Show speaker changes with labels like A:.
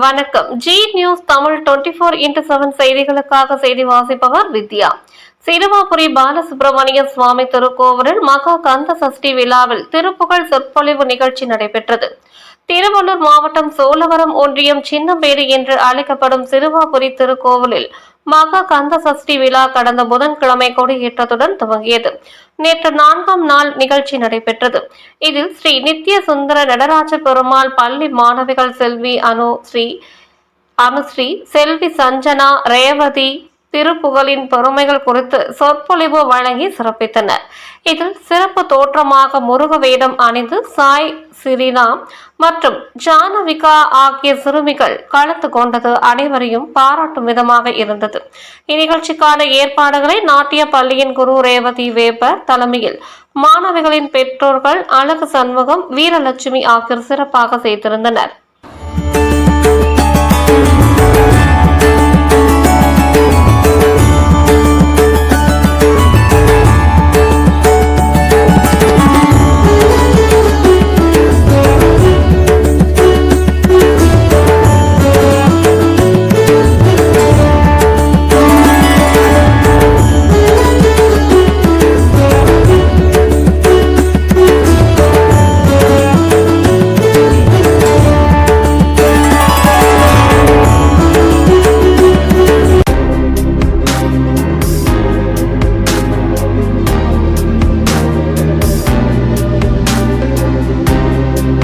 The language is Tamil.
A: வணக்கம். ஜி நியூஸ் தமிழ் 24x7 செய்திகளுக்காக செய்தி வாசிப்பவர் வித்யா. சிறுவாபுரி பாலசுப்ரமணிய சுவாமி திருக்கோவிலில் மகா கந்த சஷ்டி விழாவில் திருப்புகழ் சொற்பொழிவு நிகழ்ச்சி நடைபெற்றது. திருவள்ளூர் மாவட்டம் சோழவரம் ஒன்றியம் சின்னம்பேரி என்று அழைக்கப்படும் சிறுவாபுரி திருக்கோவிலில் மகா கந்த சஷ்டி விழா கடந்த புதன்கிழமை கொடியேற்றத்துடன் துவங்கியது. நேற்று 4ஆம் நாள் நிகழ்ச்சி நடைபெற்றது. இதில் ஸ்ரீ நித்ய சுந்தர நடராஜ பெருமாள் பள்ளி மாணவிகள் செல்வி அனுஸ்ரீ, செல்வி சஞ்சனா, ரேவதி திருப்புகழின் பெருமைகள் குறித்து சொற்பொழிவு வழங்கி சிறப்பித்தனர். இதில் சிறப்பு தோற்றமாக முருக வேடம் அணிந்து சாய் சிரினா மற்றும் ஜானவிகா ஆகிய சிறுமிகள் கலந்து கொண்டது அனைவரையும் பாராட்டும் விதமாக இருந்தது. இந்நிகழ்ச்சிக்கான ஏற்பாடுகளை நாட்டிய பள்ளியின் குரு ரேவதி வேப்பர் தலைமையில் மாணவிகளின் பெற்றோர்கள் அழகு சண்முகம், வீரலட்சுமி ஆகியோர் சிறப்பாக செய்திருந்தனர்.